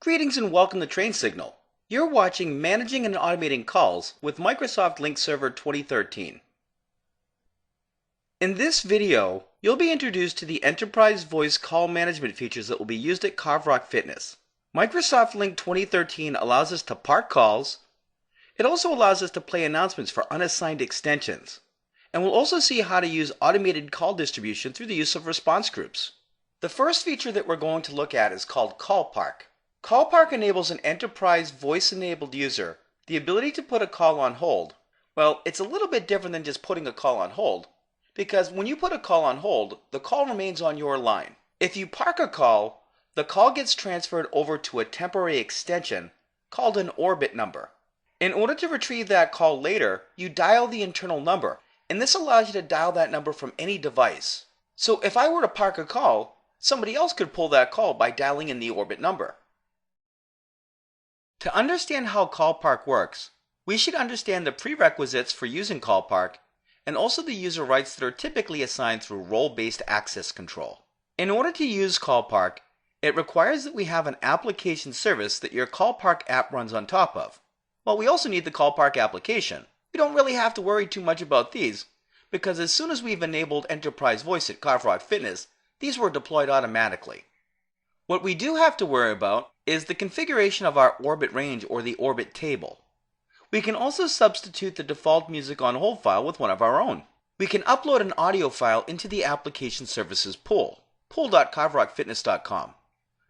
Greetings and welcome to Train Signal. You're watching Managing and Automating Calls with Microsoft Link Server 2013. In this video, you'll be introduced to the enterprise voice call management features that will be used at Carverock Fitness. Microsoft Link 2013 allows us to park calls. It also allows us to play announcements for unassigned extensions. And we'll also see how to use automated call distribution through the use of response groups. The first feature that we're going to look at is called Call Park. Call Park enables an enterprise voice-enabled user the ability to put a call on hold. Well, it's a little bit different than just putting a call on hold, because when you put a call on hold, the call remains on your line. If you park a call, the call gets transferred over to a temporary extension called an orbit number. In order to retrieve that call later, you dial the internal number, and this allows you to dial that number from any device. So if I were to park a call, somebody else could pull that call by dialing in the orbit number. To understand how Call Park works, we should understand the prerequisites for using Call Park and also the user rights that are typically assigned through role-based access control. In order to use Call Park, it requires that we have an application service that your Call Park app runs on top of. Well, we also need the Call Park application. We don't really have to worry too much about these, because as soon as we've enabled Enterprise Voice at Carverock Fitness, these were deployed automatically. What we do have to worry about is the configuration of our orbit range or the orbit table. We can also substitute the default music on hold file with one of our own. We can upload an audio file into the application services pool, pool.carverockfitness.com.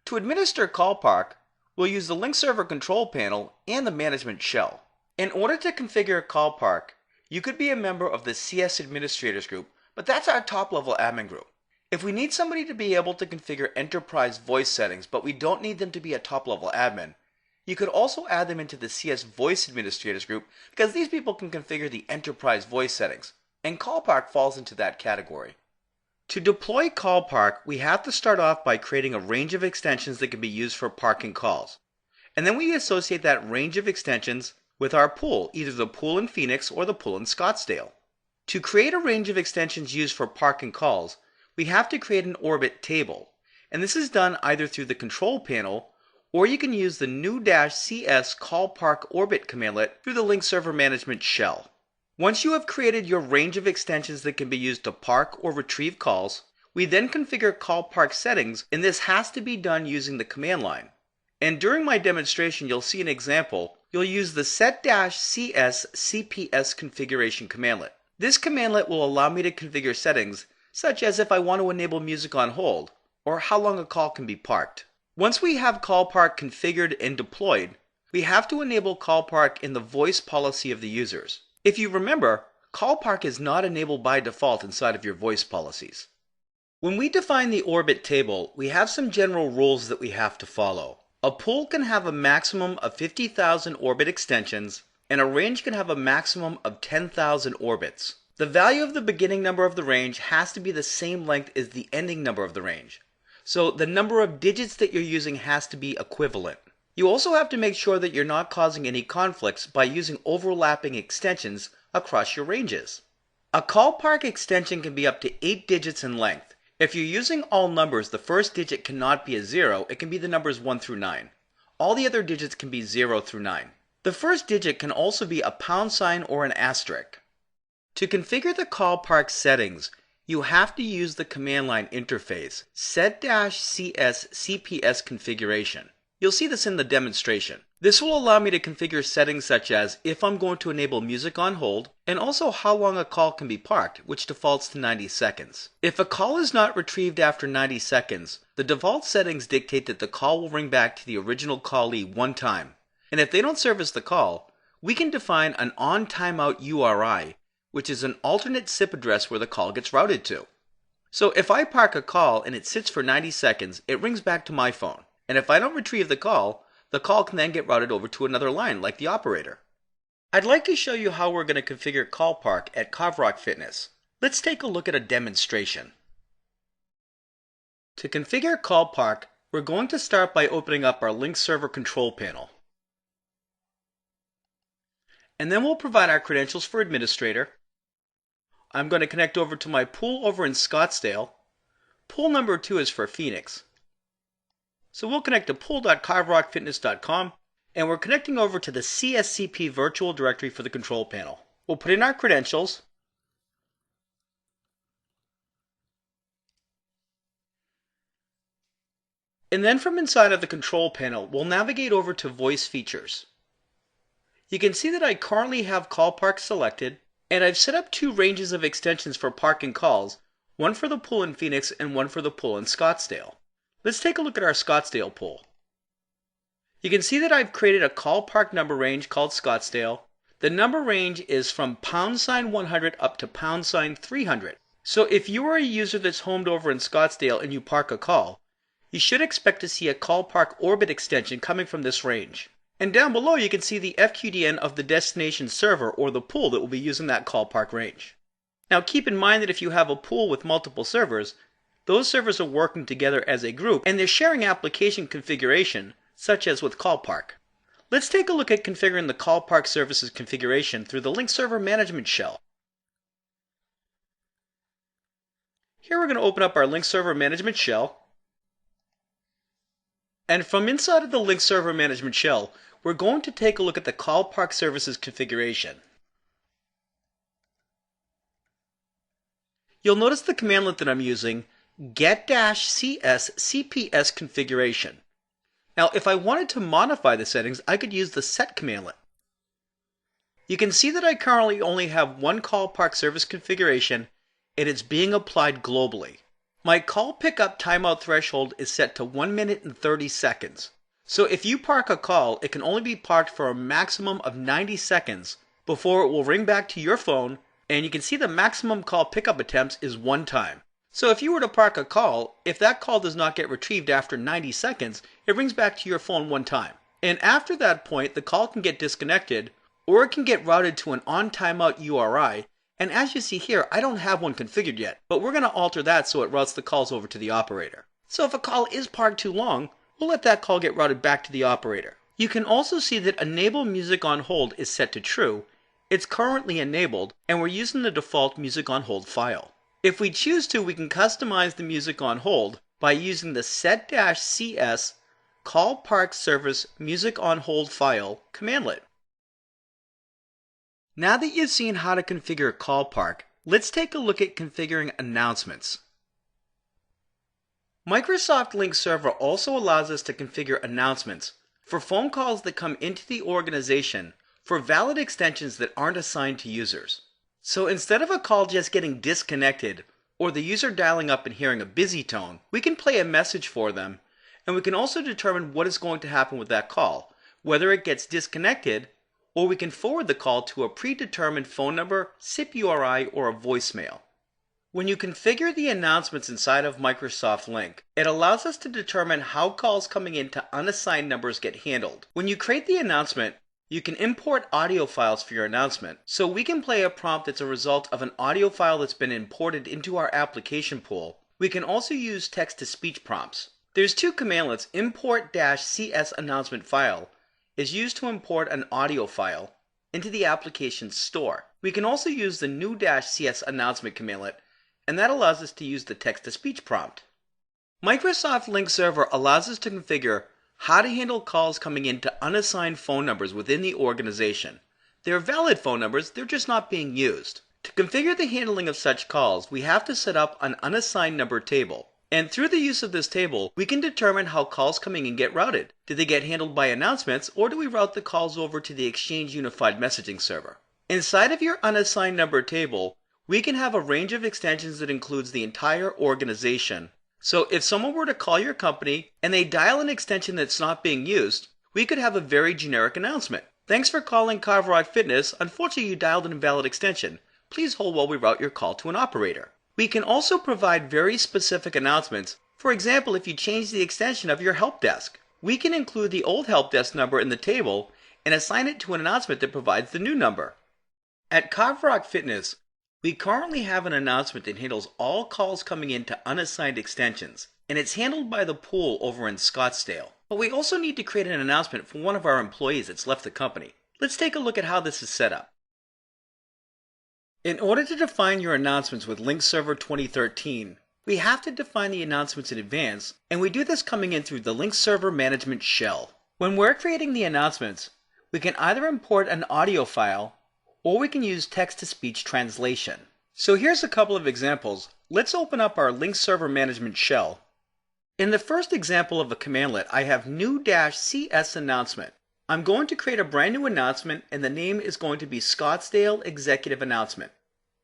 To administer Call Park, we'll use the Link Server control panel and the management shell. In order to configure Call Park, you could be a member of the CS Administrators group, but that's our top-level admin group. If we need somebody to be able to configure enterprise voice settings, but we don't need them to be a top-level admin, you could also add them into the CS Voice Administrators group because these people can configure the enterprise voice settings, and Call Park falls into that category. To deploy Call Park, we have to start off by creating a range of extensions that can be used for parking calls. And then we associate that range of extensions with our pool, either the pool in Phoenix or the pool in Scottsdale. To create a range of extensions used for parking calls, we have to create an orbit table, and this is done either through the control panel or you can use the new-cs call park orbit commandlet through the Link Server Management shell. Once you have created your range of extensions that can be used to park or retrieve calls, we then configure Call Park settings, and this has to be done using the command line. And during my demonstration you'll see an example. You'll use the set-cs cps configuration commandlet. This commandlet will allow me to configure settings such as if I want to enable music on hold, or how long a call can be parked. Once we have Call Park configured and deployed, we have to enable Call Park in the voice policy of the users. If you remember, Call Park is not enabled by default inside of your voice policies. When we define the orbit table, we have some general rules that we have to follow. A pool can have a maximum of 50,000 orbit extensions, and a range can have a maximum of 10,000 orbits. The value of the beginning number of the range has to be the same length as the ending number of the range. So the number of digits that you're using has to be equivalent. You also have to make sure that you're not causing any conflicts by using overlapping extensions across your ranges. A Call Park extension can be up to 8 digits in length. If you're using all numbers, the first digit cannot be a 0, it can be the numbers 1 through 9. All the other digits can be 0 through 9. The first digit can also be a £sign or an asterisk. To configure the Call Park settings, you have to use the command line interface, set-cs cps configuration. You'll see this in the demonstration. This will allow me to configure settings such as if I'm going to enable music on hold, and also how long a call can be parked, which defaults to 90 seconds. If a call is not retrieved after 90 seconds, the default settings dictate that the call will ring back to the original callee one time. And if they don't service the call, we can define an on-timeout URI, which is an alternate SIP address where the call gets routed to. So if I park a call and it sits for 90 seconds, it rings back to my phone. And if I don't retrieve the call can then get routed over to another line, like the operator. I'd like to show you how we're going to configure Call Park at Carverock Fitness. Let's take a look at a demonstration. To configure Call Park, we're going to start by opening up our Link Server control panel. And then we'll provide our credentials for administrator. I'm going to connect over to my pool over in Scottsdale. Pool number 2 is for Phoenix. So we'll connect to pool.carverockfitness.com, and we're connecting over to the CSCP virtual directory for the control panel. We'll put in our credentials. And then from inside of the control panel, we'll navigate over to voice features. You can see that I currently have call park selected, and I've set up two ranges of extensions for parking calls, one for the pool in Phoenix and one for the pool in Scottsdale. Let's take a look at our Scottsdale pool. You can see that I've created a call park number range called Scottsdale. The number range is from #100 up to #300. So if you are a user that's homed over in Scottsdale and you park a call, you should expect to see a call park orbit extension coming from this range. And down below you can see the FQDN of the destination server or the pool that will be using that call park range. Now keep in mind that if you have a pool with multiple servers, those servers are working together as a group and they're sharing application configuration, such as with call park. Let's take a look at configuring the call park services configuration through the link server management shell. Here we're going to open up our link server management shell. And from inside of the link server management shell, we're going to take a look at the call park services configuration. You'll notice the commandlet that I'm using, get-cs cps configuration. Now if I wanted to modify the settings, I could use the set commandlet. You can see that I currently only have one call park service configuration and it's being applied globally. My call pickup timeout threshold is set to 1 minute and 30 seconds. So if you park a call, it can only be parked for a maximum of 90 seconds before it will ring back to your phone, and you can see the maximum call pickup attempts is 1 time. So if you were to park a call, if that call does not get retrieved after 90 seconds, it rings back to your phone 1 time. And after that point, the call can get disconnected, or it can get routed to an on-timeout URI. And as you see here, I don't have one configured yet, but we're going to alter that so it routes the calls over to the operator. So if a call is parked too long, we'll let that call get routed back to the operator. You can also see that Enable Music on Hold is set to true. It's currently enabled, and we're using the default Music on Hold file. If we choose to, we can customize the Music on Hold by using the set-cs call park service music on hold file commandlet. Now that you've seen how to configure call park, let's take a look at configuring announcements. Microsoft Link Server also allows us to configure announcements for phone calls that come into the organization for valid extensions that aren't assigned to users. So instead of a call just getting disconnected or the user dialing up and hearing a busy tone, we can play a message for them, and we can also determine what is going to happen with that call, whether it gets disconnected, or we can forward the call to a predetermined phone number, SIP URI, or a voicemail. When you configure the announcements inside of Microsoft Link, it allows us to determine how calls coming into unassigned numbers get handled. When you create the announcement, you can import audio files for your announcement, so we can play a prompt that's a result of an audio file that's been imported into our application pool. We can also use text-to-speech prompts. There's two commandlets. Import-cs announcement file is used to import an audio file into the application store. We can also use the new-cs announcement commandlet, and that allows us to use the text-to-speech prompt. Microsoft Link Server allows us to configure how to handle calls coming into unassigned phone numbers within the organization. They're valid phone numbers, they're just not being used. To configure the handling of such calls, we have to set up an unassigned number table. And through the use of this table, we can determine how calls coming in get routed. Do they get handled by announcements, or do we route the calls over to the Exchange Unified Messaging Server? Inside of your unassigned number table, we can have a range of extensions that includes the entire organization. So if someone were to call your company and they dial an extension that's not being used, we could have a very generic announcement. Thanks for calling Carverock Fitness. Unfortunately, you dialed an invalid extension. Please hold while we route your call to an operator. We can also provide very specific announcements. For example, if you change the extension of your help desk, we can include the old help desk number in the table and assign it to an announcement that provides the new number. At Carverock Fitness, we currently have an announcement that handles all calls coming into unassigned extensions, and it's handled by the pool over in Scottsdale. But we also need to create an announcement for one of our employees that's left the company. Let's take a look at how this is set up. In order to define your announcements with Link Server 2013, we have to define the announcements in advance, and we do this coming in through the link server management shell. When we're creating the announcements, we can either import an audio file, or we can use text-to-speech translation. So here's a couple of examples. Let's open up our link server management shell. In the first example of a commandlet, I have new-cs announcement. I'm going to create a brand new announcement, and the name is going to be Scottsdale Executive Announcement.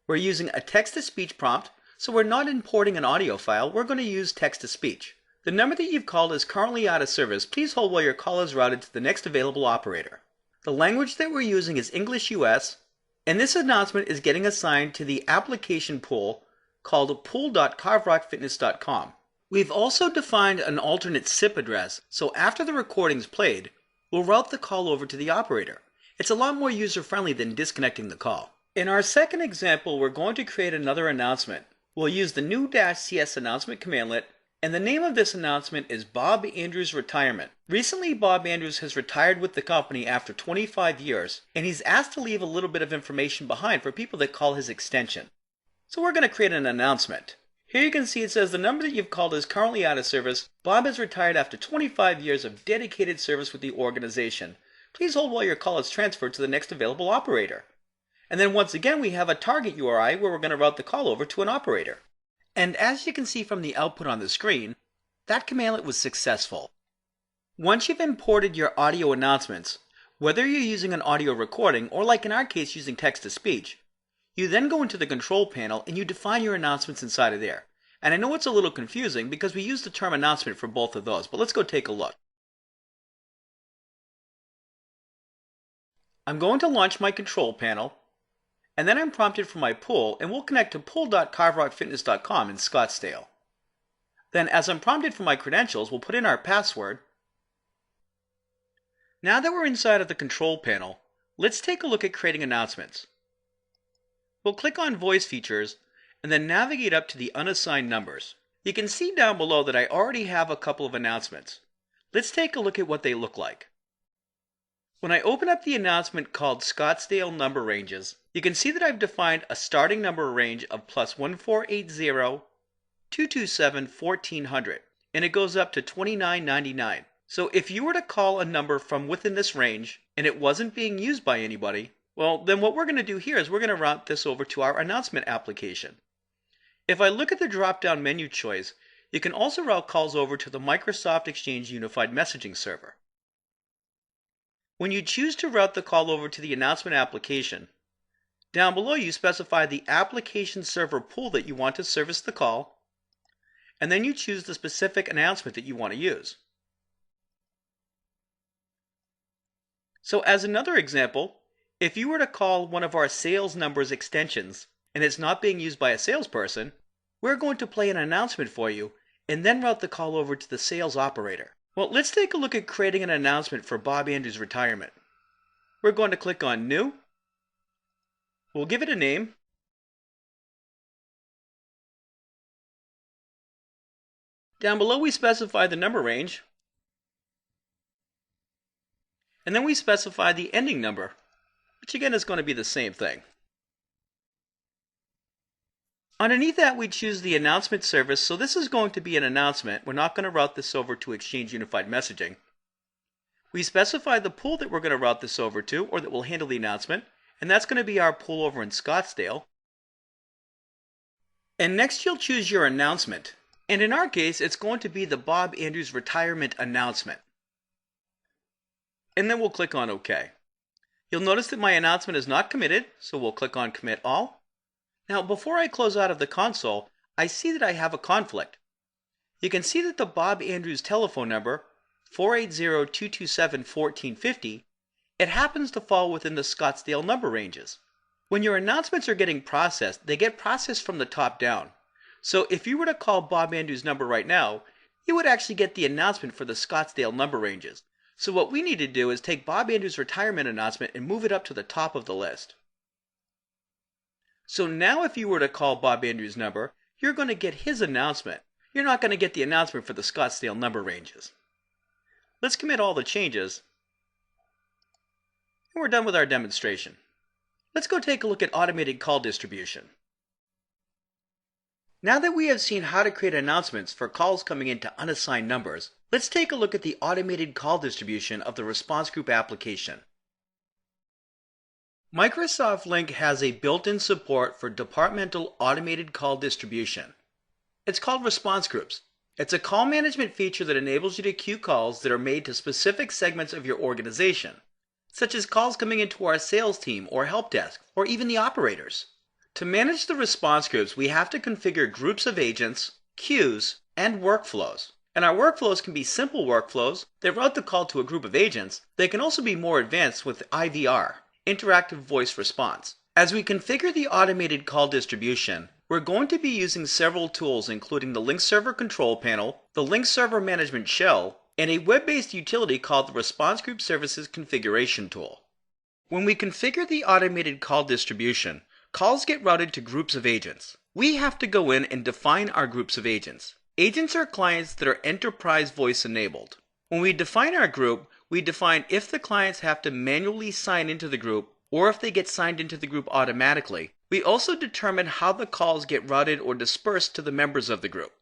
We're using a text-to-speech prompt, so we're not importing an audio file, we're going to use text-to-speech. The number that you've called is currently out of service. Please hold while your call is routed to the next available operator. The language that we're using is English US, and this announcement is getting assigned to the application pool called pool.carverockfitness.com. We've also defined an alternate SIP address, so after the recording's played, we'll route the call over to the operator. It's a lot more user-friendly than disconnecting the call. In our second example, we're going to create another announcement. We'll use the new-cs announcement commandlet, and the name of this announcement is Bob Andrews Retirement. Recently, Bob Andrews has retired with the company after 25 years, and he's asked to leave a little bit of information behind for people that call his extension. So we're going to create an announcement. Here you can see it says the number that you've called is currently out of service. Bob has retired after 25 years of dedicated service with the organization. Please hold while your call is transferred to the next available operator. And then once again we have a target URI where we're going to route the call over to an operator. And as you can see from the output on the screen, that commandlet was successful. Once you've imported your audio announcements, whether you're using an audio recording or like in our case using text-to-speech, you then go into the control panel and you define your announcements inside of there. And I know it's a little confusing because we use the term announcement for both of those, but let's go take a look. I'm going to launch my control panel, and then I'm prompted for my pool, and we'll connect to pool.carverockfitness.com in Scottsdale. Then as I'm prompted for my credentials, we'll put in our password. Now that we're inside of the control panel, let's take a look at creating announcements. We'll click on Voice Features, and then navigate up to the unassigned numbers. You can see down below that I already have a couple of announcements. Let's take a look at what they look like. When I open up the announcement called Scottsdale Number Ranges, you can see that I've defined a starting number range of +1480 227 1400, and it goes up to $29.99. So if you were to call a number from within this range and it wasn't being used by anybody, well, then what we're going to do here is we're going to route this over to our announcement application. If I look at the drop-down menu choice, you can also route calls over to the Microsoft Exchange Unified Messaging Server. When you choose to route the call over to the announcement application, down below you specify the application server pool that you want to service the call, and then you choose the specific announcement that you want to use. So as another example, if you were to call one of our sales numbers extensions and it's not being used by a salesperson, we're going to play an announcement for you and then route the call over to the sales operator. Well, let's take a look at creating an announcement for Bob Andrews' retirement. We're going to click on New. We'll give it a name. Down below we specify the number range. And then we specify the ending number, which again is going to be the same thing. Underneath that we choose the announcement service, so this is going to be an announcement. We're not going to route this over to Exchange Unified Messaging. We specify the pool that we're going to route this over to, or that will handle the announcement, and that's going to be our pool over in Scottsdale. And next you'll choose your announcement, and in our case it's going to be the Bob Andrews Retirement Announcement. And then we'll click on OK. You'll notice that my announcement is not committed, so we'll click on Commit All. Now before I close out of the console, I see that I have a conflict. You can see that the Bob Andrews telephone number, 480-227-1450, it happens to fall within the Scottsdale number ranges. When your announcements are getting processed, they get processed from the top down. So if you were to call Bob Andrews' number right now, you would actually get the announcement for the Scottsdale number ranges. So what we need to do is take Bob Andrews' retirement announcement and move it up to the top of the list. So now if you were to call Bob Andrews' number, you're going to get his announcement. You're not going to get the announcement for the Scottsdale number ranges. Let's commit all the changes. And we're done with our demonstration. Let's go take a look at automated call distribution. Now that we have seen how to create announcements for calls coming into unassigned numbers, let's take a look at the automated call distribution of the response group application. Microsoft Lync has a built-in support for departmental automated call distribution. It's called response groups. It's a call management feature that enables you to queue calls that are made to specific segments of your organization, such as calls coming into our sales team or help desk, or even the operators. To manage the response groups, we have to configure groups of agents, queues, and workflows. And our workflows can be simple workflows that route the call to a group of agents. They can also be more advanced with IVR, interactive voice response. As we configure the automated call distribution, we're going to be using several tools including the Lync Server Control Panel, the Lync Server Management Shell, and a web-based utility called the Response Group Services Configuration Tool. When we configure the automated call distribution, calls get routed to groups of agents. We have to go in and define our groups of agents. Agents are clients that are enterprise voice enabled. When we define our group, we define if the clients have to manually sign into the group or if they get signed into the group automatically. We also determine how the calls get routed or dispersed to the members of the group.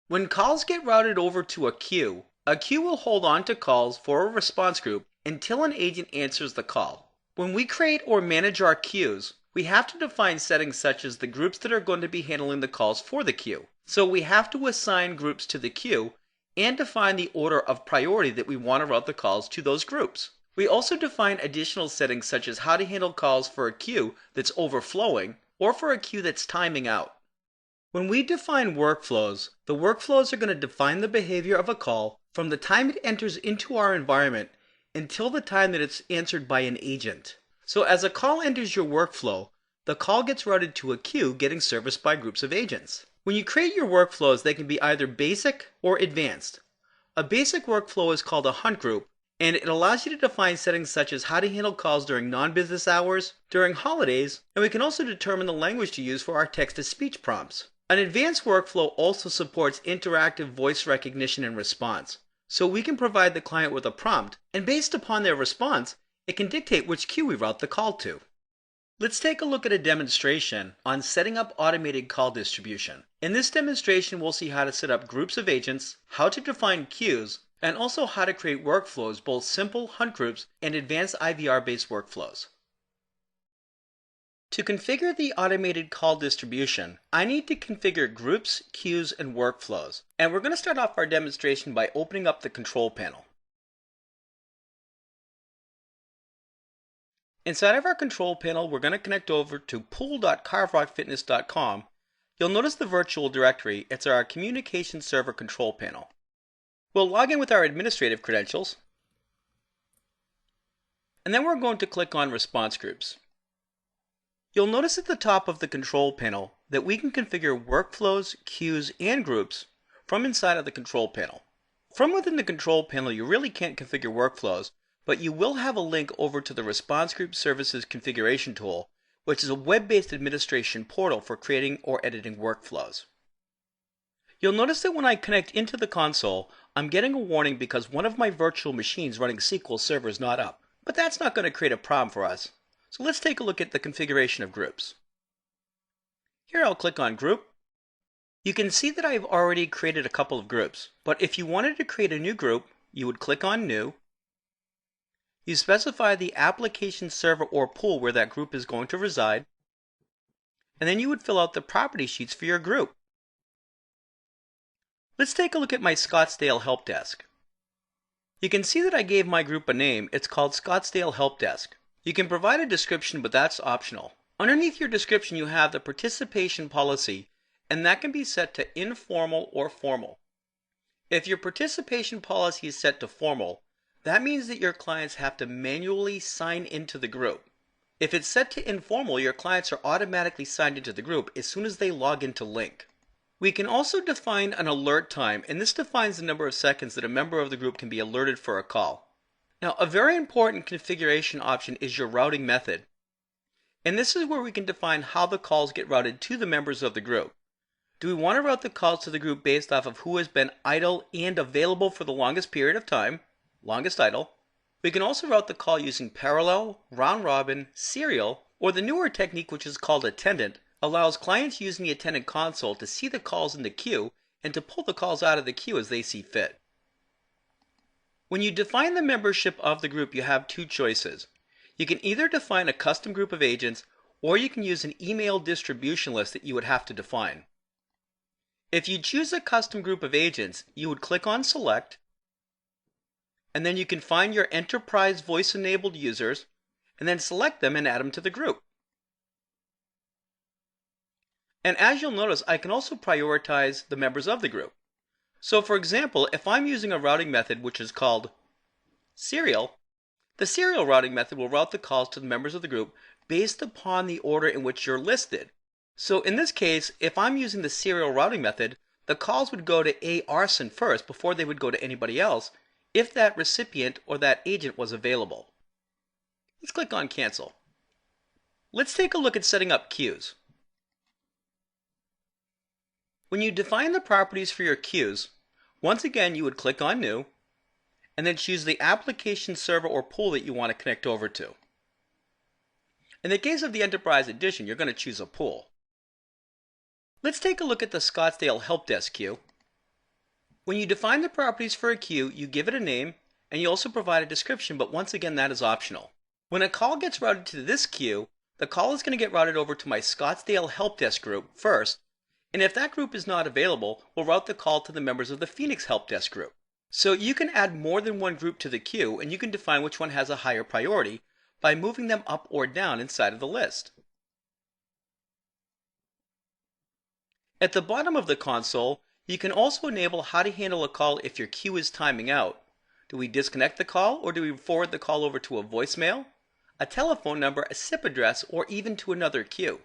When calls get routed over to a queue will hold on to calls for a response group until an agent answers the call. When we create or manage our queues, we have to define settings such as the groups that are going to be handling the calls for the queue. So we have to assign groups to the queue and define the order of priority that we want to route the calls to those groups. We also define additional settings such as how to handle calls for a queue that's overflowing or for a queue that's timing out. When we define workflows, the workflows are going to define the behavior of a call from the time it enters into our environment until the time that it's answered by an agent. So as a call enters your workflow, the call gets routed to a queue getting serviced by groups of agents. When you create your workflows, they can be either basic or advanced. A basic workflow is called a hunt group, and it allows you to define settings such as how to handle calls during non-business hours, during holidays, and we can also determine the language to use for our text-to-speech prompts. An advanced workflow also supports interactive voice recognition and response, so we can provide the client with a prompt, and based upon their response, it can dictate which queue we route the call to. Let's take a look at a demonstration on setting up automated call distribution. In this demonstration, we'll see how to set up groups of agents, how to define queues, and also how to create workflows, both simple hunt groups and advanced IVR-based workflows. To configure the automated call distribution, I need to configure groups, queues, and workflows. And we're going to start off our demonstration by opening up the control panel. Inside of our control panel, we're going to connect over to pool.carverockfitness.com. You'll notice the virtual directory. It's our communication server control panel. We'll log in with our administrative credentials, and then we're going to click on Response Groups. You'll notice at the top of the control panel that we can configure workflows, queues, and groups from inside of the control panel. From within the control panel, you really can't configure workflows, but you will have a link over to the Response Group Services Configuration Tool, which is a web-based administration portal for creating or editing workflows. You'll notice that when I connect into the console, I'm getting a warning because one of my virtual machines running SQL Server is not up. But that's not going to create a problem for us. So let's take a look at the configuration of groups. Here I'll click on Group. You can see that I've already created a couple of groups, but if you wanted to create a new group, you would click on New. You specify the application server or pool where that group is going to reside, and then you would fill out the property sheets for your group. Let's take a look at my Scottsdale Help Desk. You can see that I gave my group a name. It's called Scottsdale Help Desk. You can provide a description, but that's optional. Underneath your description, you have the participation policy, and that can be set to informal or formal. If your participation policy is set to formal, that means that your clients have to manually sign into the group. If it's set to informal, your clients are automatically signed into the group as soon as they log into Lync. We can also define an alert time, and this defines the number of seconds that a member of the group can be alerted for a call. Now, a very important configuration option is your routing method. And this is where we can define how the calls get routed to the members of the group. Do we want to route the calls to the group based off of who has been idle and available for the longest period of time, longest idle? We can also route the call using parallel, round robin, serial, or the newer technique which is called attendant, allows clients using the attendant console to see the calls in the queue and to pull the calls out of the queue as they see fit. When you define the membership of the group, you have two choices. You can either define a custom group of agents, or you can use an email distribution list that you would have to define. If you choose a custom group of agents, you would click on Select, and then you can find your enterprise voice-enabled users, and then select them and add them to the group. And as you'll notice, I can also prioritize the members of the group. So for example, if I'm using a routing method which is called serial, the serial routing method will route the calls to the members of the group based upon the order in which you're listed. So in this case, if I'm using the serial routing method, the calls would go to A. Arson first before they would go to anybody else if that recipient or that agent was available. Let's click on Cancel. Let's take a look at setting up queues. When you define the properties for your queues, once again you would click on New, and then choose the application server or pool that you want to connect over to. In the case of the Enterprise Edition, you're going to choose a pool. Let's take a look at the Scottsdale Help Desk queue. When you define the properties for a queue, you give it a name, and you also provide a description, but once again that is optional. When a call gets routed to this queue, the call is going to get routed over to my Scottsdale Help Desk group first, and if that group is not available, we'll route the call to the members of the Phoenix Help Desk group. So you can add more than one group to the queue, and you can define which one has a higher priority by moving them up or down inside of the list. At the bottom of the console, you can also enable how to handle a call if your queue is timing out. Do we disconnect the call, or do we forward the call over to a voicemail, a telephone number, a SIP address, or even to another queue?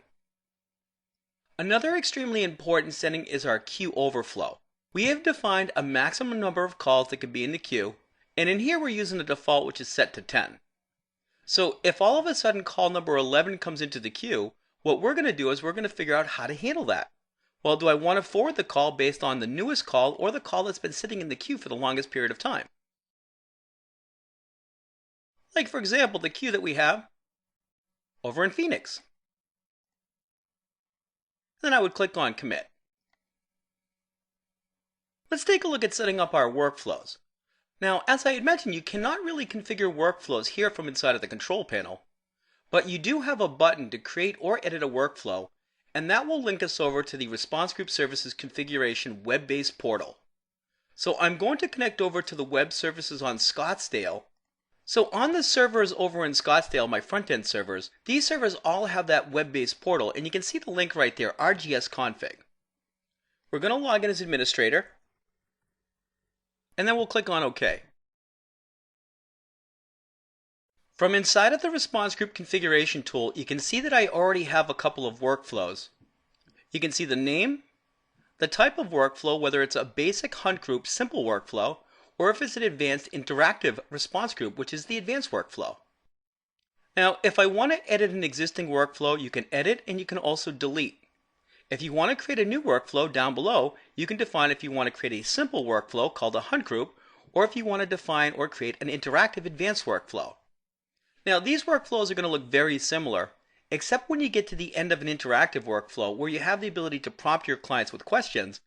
Another extremely important setting is our queue overflow. We have defined a maximum number of calls that can be in the queue, and in here we're using the default, which is set to 10. So if all of a sudden call number 11 comes into the queue, what we're going to do is we're going to figure out how to handle that. Well, do I want to forward the call based on the newest call or the call that's been sitting in the queue for the longest period of time? Like for example, the queue that we have over in Phoenix. Then I would click on Commit. Let's take a look at setting up our workflows. Now, as I had mentioned, you cannot really configure workflows here from inside of the control panel, but you do have a button to create or edit a workflow, and that will link us over to the Response Group Services Configuration web-based portal. So I'm going to connect over to the web services on Scottsdale. So on the servers over in Scottsdale, my front-end servers, these servers all have that web-based portal, and you can see the link right there, RGS config. We're going to log in as administrator, and then we'll click on OK. From inside of the Response Group Configuration tool, you can see that I already have a couple of workflows. You can see the name, the type of workflow, whether it's a basic hunt group simple workflow, or if it's an advanced interactive response group, which is the advanced workflow. Now, if I want to edit an existing workflow, you can edit and you can also delete. If you want to create a new workflow down below, you can define if you want to create a simple workflow called a hunt group, or if you want to define or create an interactive advanced workflow. Now, these workflows are going to look very similar, except when you get to the end of an interactive workflow where you have the ability to prompt your clients with questions,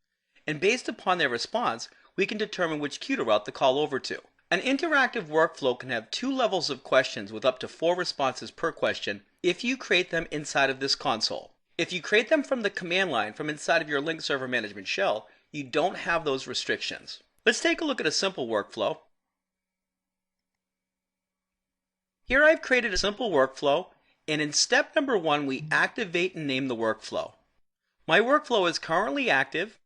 and based upon their response, we can determine which queue to route the call over to. An interactive workflow can have 2 levels of questions with up to 4 responses per question if you create them inside of this console. If you create them from the command line from inside of your Link Server Management shell, you don't have those restrictions. Let's take a look at a simple workflow. Here I've created a simple workflow, and in step number 1 we activate and name the workflow. My workflow is currently active.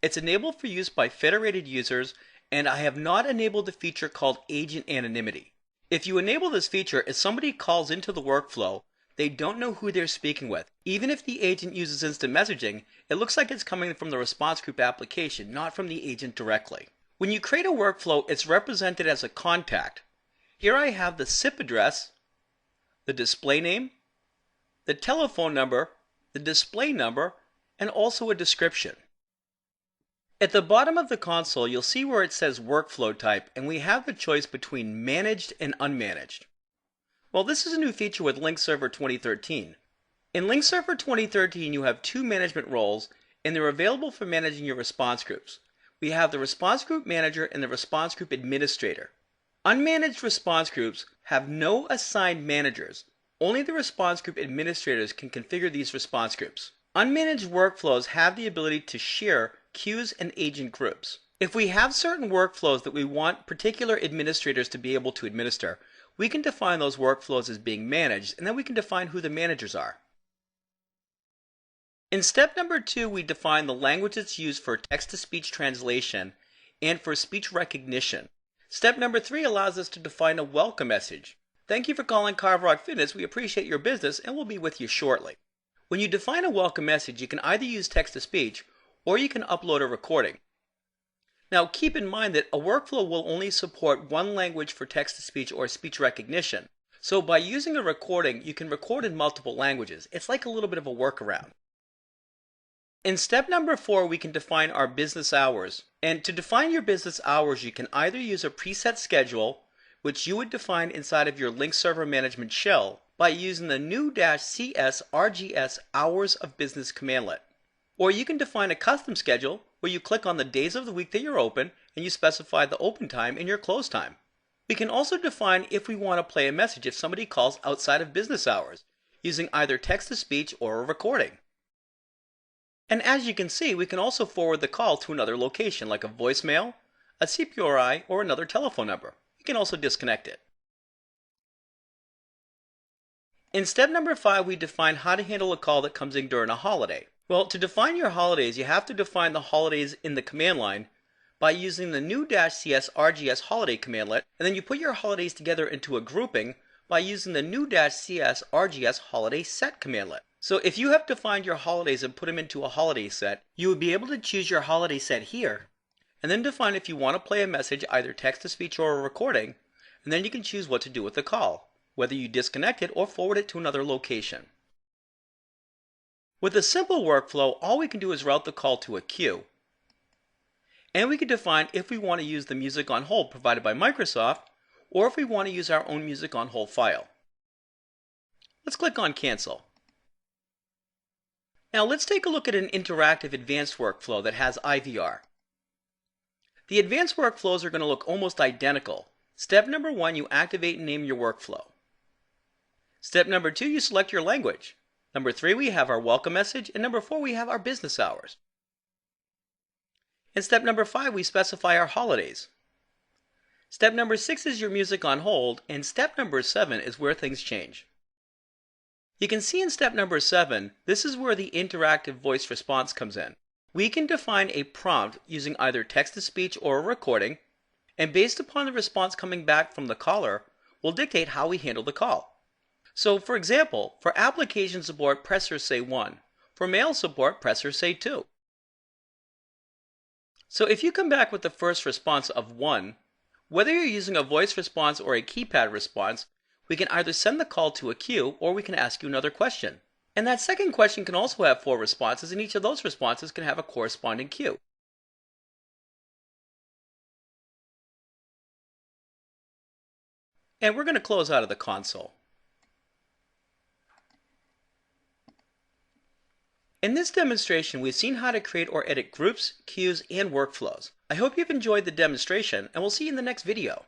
It's enabled for use by federated users, and I have not enabled the feature called Agent Anonymity. If you enable this feature, if somebody calls into the workflow, they don't know who they're speaking with. Even if the agent uses instant messaging, it looks like it's coming from the response group application, not from the agent directly. When you create a workflow, it's represented as a contact. Here I have the SIP address, the display name, the telephone number, the display number, and also a description. At the bottom of the console, you'll see where it says workflow type, and we have the choice between managed and unmanaged. Well, this is a new feature with Link Server 2013. In Link Server 2013, you have two management roles, and they're available for managing your response groups. We have the Response Group Manager and the Response Group Administrator. Unmanaged response groups have no assigned managers. Only the response group administrators can configure these response groups. Unmanaged workflows have the ability to share queues and agent groups. If we have certain workflows that we want particular administrators to be able to administer, we can define those workflows as being managed, and then we can define who the managers are. In step number 2, we define the language that's used for text-to-speech translation and for speech recognition. Step number 3 allows us to define a welcome message. Thank you for calling Carve Rock Fitness. We appreciate your business and we'll be with you shortly. When you define a welcome message, you can either use text-to-speech or you can upload a recording. Now keep in mind that a workflow will only support one language for text-to-speech or speech recognition. So by using a recording, you can record in multiple languages. It's like a little bit of a workaround. In step number 4, we can define our business hours. And to define your business hours, you can either use a preset schedule, which you would define inside of your Link Server Management shell by using the new-cs rgs hours of business commandlet. Or you can define a custom schedule where you click on the days of the week that you're open and you specify the open time and your close time. We can also define if we want to play a message if somebody calls outside of business hours, using either text-to-speech or a recording. And as you can see, we can also forward the call to another location like a voicemail, a CPRI, or another telephone number. You can also disconnect it. In step number 5, we define how to handle a call that comes in during a holiday. Well, to define your holidays, you have to define the holidays in the command line by using the new-cs rgs holiday commandlet, and then you put your holidays together into a grouping by using the new-cs rgs holiday set commandlet. So if you have defined your holidays and put them into a holiday set, you would be able to choose your holiday set here, and then define if you want to play a message, either text-to-speech or a recording, and then you can choose what to do with the call, whether you disconnect it or forward it to another location. With a simple workflow, all we can do is route the call to a queue, and we can define if we want to use the music on hold provided by Microsoft, or if we want to use our own music on hold file. Let's click on Cancel. Now let's take a look at an interactive advanced workflow that has IVR. The advanced workflows are going to look almost identical. Step number 1, you activate and name your workflow. Step number 2, you select your language. Number 3, we have our welcome message, and number 4, we have our business hours. In step number 5, we specify our holidays. Step number 6 is your music on hold, and step number 7 is where things change. You can see in step number 7, this is where the interactive voice response comes in. We can define a prompt using either text-to-speech or a recording, and based upon the response coming back from the caller, we'll dictate how we handle the call. So for example, for application support, press or say 1. For mail support, press or say 2. So if you come back with the first response of 1, whether you're using a voice response or a keypad response, we can either send the call to a queue or we can ask you another question. And that second question can also have 4 responses, and each of those responses can have a corresponding queue. And we're going to close out of the console. In this demonstration, we've seen how to create or edit groups, queues, and workflows. I hope you've enjoyed the demonstration, and we'll see you in the next video.